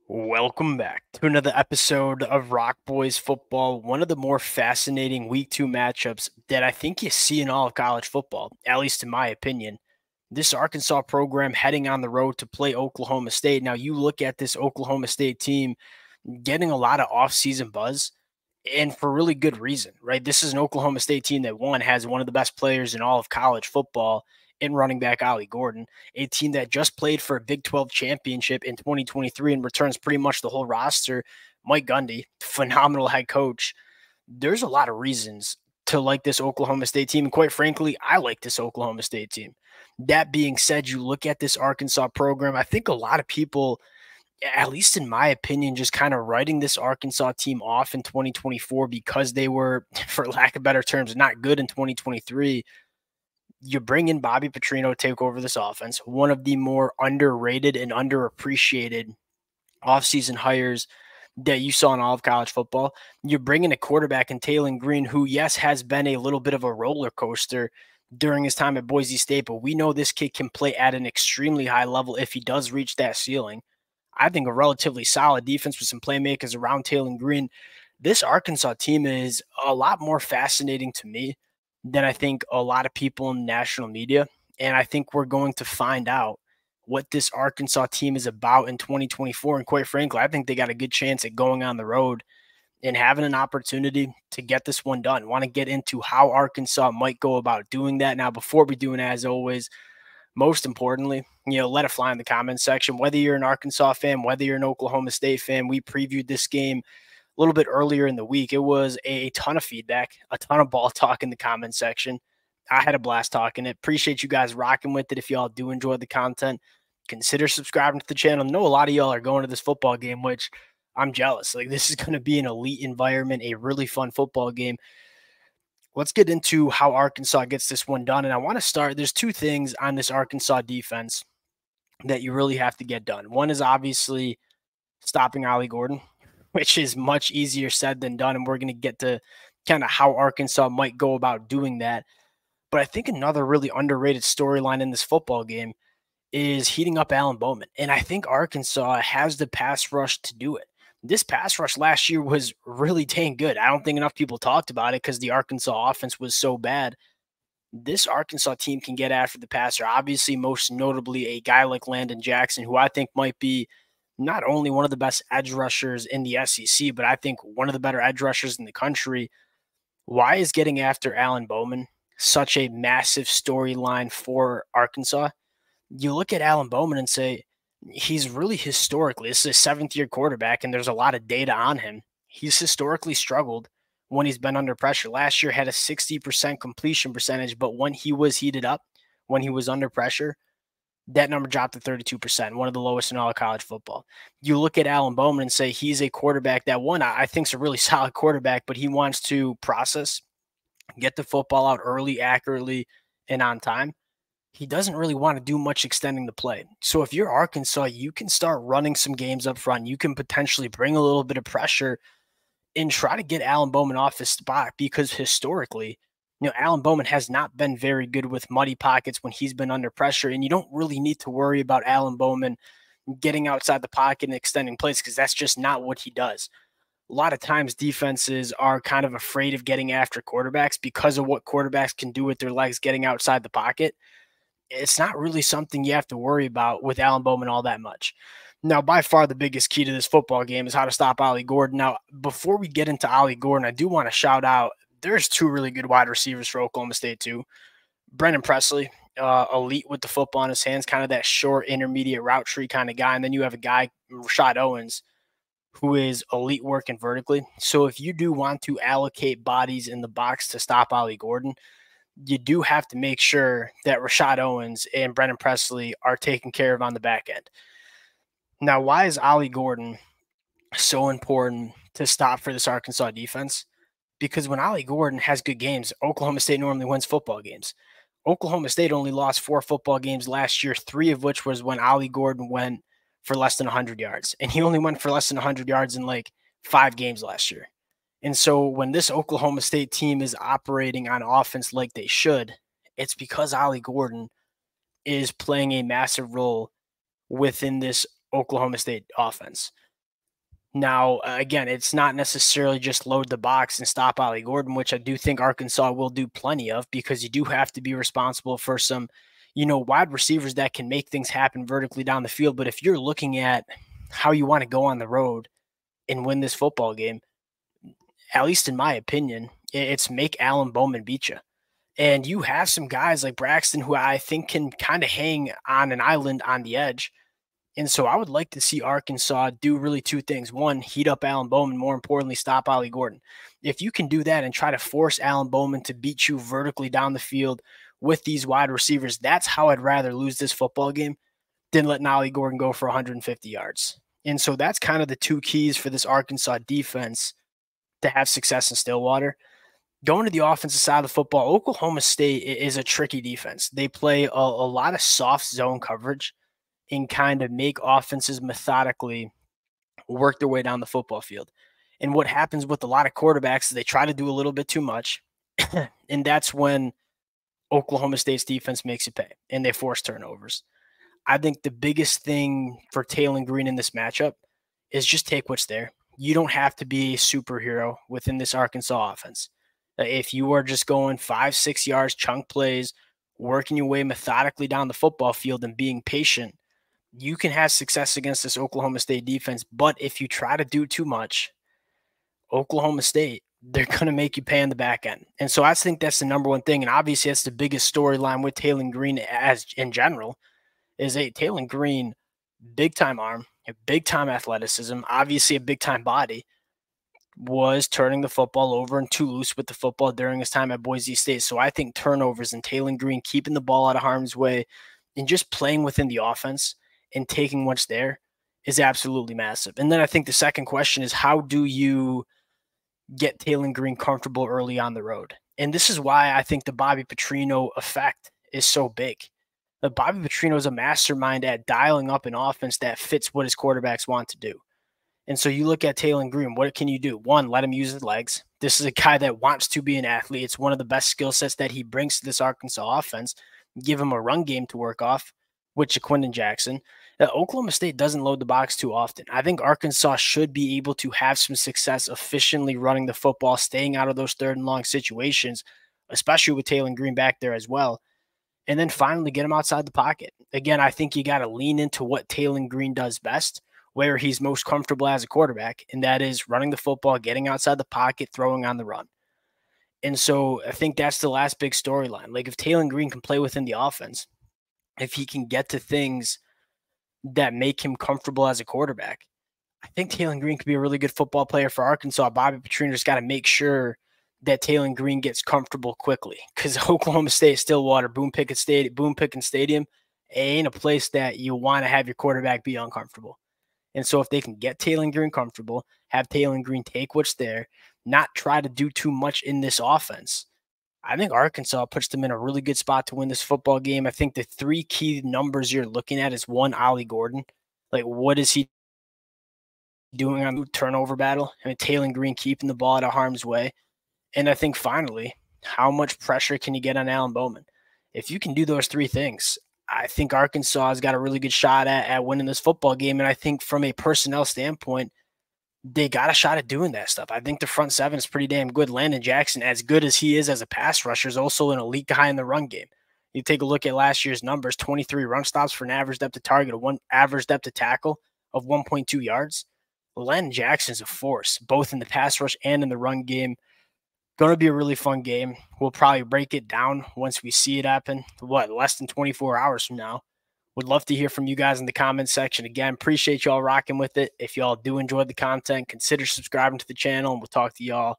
Welcome back to another episode of Rock Boys Football. One of the more fascinating week 2 matchups that I think you see in all of college football, at least in my opinion. This Arkansas program heading on the road to play Oklahoma State. Now, you look at this Oklahoma State team getting a lot of offseason buzz, and for really good reason, right? This is an Oklahoma State team that, one, has one of the best players in all of college football in running back Ollie Gordon, a team that just played for a Big 12 championship in 2023 and returns pretty much the whole roster. Mike Gundy, phenomenal head coach. There's a lot of reasons to like this Oklahoma State team. And quite frankly, I like this Oklahoma State team. That being said, you look at this Arkansas program, I think a lot of people, at least in my opinion, just kind of writing this Arkansas team off in 2024 because they were, for lack of better terms, not good in 2023. You bring in Bobby Petrino to take over this offense, one of the more underrated and underappreciated offseason hires that you saw in all of college football. You bring in a quarterback in Taylor Green, who, yes, has been a little bit of a roller coaster during his time at Boise State, but we know this kid can play at an extremely high level if he does reach that ceiling. I think a relatively solid defense with some playmakers around Taylor Green. This Arkansas team is a lot more fascinating to me than I think a lot of people in national media. And I think we're going to find out what this Arkansas team is about in 2024. And quite frankly, I think they got a good chance at going on the road and having an opportunity to get this one done. Want to get into how Arkansas might go about doing that. Now, before we do, and as always, most importantly, let it fly in the comments section. Whether you're an Arkansas fan, whether you're an Oklahoma State fan, we previewed this game a little bit earlier in the week. It was a ton of feedback, a ton of ball talk in the comment section. I had a blast talking it. Appreciate you guys rocking with it. If y'all do enjoy the content, consider subscribing to the channel. I know a lot of y'all are going to this football game, which I'm jealous. Like, this is going to be an elite environment, a really fun football game. Let's get into how Arkansas gets this one done. And I want to start, there's two things on this Arkansas defense that you really have to get done. One is obviously stopping Ollie Gordon, which is much easier said than done. And we're going to get to kind of how Arkansas might go about doing that. But I think another really underrated storyline in this football game is heating up Alan Bowman. And I think Arkansas has the pass rush to do it. This pass rush last year was really dang good. I don't think enough people talked about it because the Arkansas offense was so bad. This Arkansas team can get after the passer. Obviously, most notably, a guy like Landon Jackson, who I think might be not only one of the best edge rushers in the SEC, but I think one of the better edge rushers in the country. Why is getting after Alan Bowman such a massive storyline for Arkansas? You look at Alan Bowman and say, he's really historically, this is a seventh-year quarterback, and there's a lot of data on him. He's historically struggled when he's been under pressure. Last year had a 60% completion percentage, but when he was heated up, when he was under pressure, that number dropped to 32%, one of the lowest in all of college football. You look at Alan Bowman and say he's a quarterback that, one, I think is a really solid quarterback, but he wants to process, get the football out early, accurately, and on time. He doesn't really want to do much extending the play. So if you're Arkansas, you can start running some games up front. You can potentially bring a little bit of pressure and try to get Alan Bowman off his spot, because historically, Alan Bowman has not been very good with muddy pockets when he's been under pressure, and you don't really need to worry about Alan Bowman getting outside the pocket and extending plays because that's just not what he does. A lot of times defenses are kind of afraid of getting after quarterbacks because of what quarterbacks can do with their legs getting outside the pocket. It's not really something you have to worry about with Alan Bowman all that much. Now, by far the biggest key to this football game is how to stop Ollie Gordon. Now, before we get into Ollie Gordon, I do want to shout out, there's two really good wide receivers for Oklahoma State too. Brendan Presley, elite with the football in his hands, kind of that short intermediate route tree kind of guy. And then you have a guy, Rashad Owens, who is elite working vertically. So if you do want to allocate bodies in the box to stop Ollie Gordon, you do have to make sure that Rashad Owens and Brendan Presley are taken care of on the back end. Now, why is Ollie Gordon so important to stop for this Arkansas defense? Because when Ollie Gordon has good games, Oklahoma State normally wins football games. Oklahoma State only lost 4 football games last year, 3 of which was when Ollie Gordon went for less than 100 yards. And he only went for less than 100 yards in like 5 games last year. And so when this Oklahoma State team is operating on offense like they should, it's because Ollie Gordon is playing a massive role within this Oklahoma State offense. Now, again, it's not necessarily just load the box and stop Ollie Gordon, which I do think Arkansas will do plenty of, because you do have to be responsible for some, wide receivers that can make things happen vertically down the field. But if you're looking at how you want to go on the road and win this football game, at least in my opinion, it's make Alan Bowman beat you. And you have some guys like Braxton who I think can kind of hang on an island on the edge. And so I would like to see Arkansas do really two things. One, heat up Alan Bowman. More importantly, stop Ollie Gordon. If you can do that and try to force Alan Bowman to beat you vertically down the field with these wide receivers, that's how I'd rather lose this football game than letting Ollie Gordon go for 150 yards. And so that's kind of the two keys for this Arkansas defense to have success in Stillwater. Going to the offensive side of the football, Oklahoma State is a tricky defense. They play a lot of soft zone coverage and kind of make offenses methodically work their way down the football field. And what happens with a lot of quarterbacks is they try to do a little bit too much, and that's when Oklahoma State's defense makes you pay, and they force turnovers. I think the biggest thing for Taylor Green in this matchup is just take what's there. You don't have to be a superhero within this Arkansas offense. If you are just going 5-6 yards, chunk plays, working your way methodically down the football field and being patient, you can have success against this Oklahoma State defense. But if you try to do too much, Oklahoma State, they're going to make you pay on the back end. And so I think that's the number one thing. And obviously that's the biggest storyline with Taylor Green as in general is Taylor Green, big time arm, big time athleticism, obviously a big time body, was turning the football over and too loose with the football during his time at Boise State. So I think turnovers and Taylor Green keeping the ball out of harm's way and just playing within the offense and taking what's there is absolutely massive. And then I think the second question is, how do you get Taylor Green comfortable early on the road? And this is why I think the Bobby Petrino effect is so big. Bobby Petrino is a mastermind at dialing up an offense that fits what his quarterbacks want to do. And so you look at Taylor Green, what can you do? One, let him use his legs. This is a guy that wants to be an athlete. It's one of the best skill sets that he brings to this Arkansas offense. Give him a run game to work off with Jaquindon Jackson. Oklahoma State doesn't load the box too often. I think Arkansas should be able to have some success efficiently running the football, staying out of those third and long situations, especially with Taylor Green back there as well. And then finally get him outside the pocket. Again, I think you got to lean into what Taylor Green does best, where he's most comfortable as a quarterback, and that is running the football, getting outside the pocket, throwing on the run. And so I think that's the last big storyline. Like if Taylor Green can play within the offense, if he can get to things that make him comfortable as a quarterback, I think Taylor Green could be a really good football player for Arkansas. Bobby Petrino's got to make sure that Taylor Green gets comfortable quickly, because Oklahoma State, Stillwater, Boone Pickens Stadium ain't a place that you want to have your quarterback be uncomfortable. And so if they can get Taylor Green comfortable, have Taylor Green take what's there, not try to do too much in this offense, I think Arkansas puts them in a really good spot to win this football game. I think the three key numbers you're looking at is one, Ollie Gordon. Like, what is he doing on the turnover battle? I mean, Taylor Green keeping the ball out of harm's way. And I think finally, how much pressure can you get on Alan Bowman? If you can do those three things, I think Arkansas has got a really good shot at winning this football game. And I think from a personnel standpoint, they got a shot at doing that stuff. I think the front seven is pretty damn good. Landon Jackson, as good as he is as a pass rusher, is also an elite guy in the run game. You take a look at last year's numbers, 23 run stops for an average depth of target, one average depth of tackle of 1.2 yards. Landon Jackson's a force, both in the pass rush and in the run game. Going to be a really fun game. We'll probably break it down once we see it happen. Less than 24 hours from now. Would love to hear from you guys in the comments section. Again, appreciate y'all rocking with it. If y'all do enjoy the content, consider subscribing to the channel, and we'll talk to y'all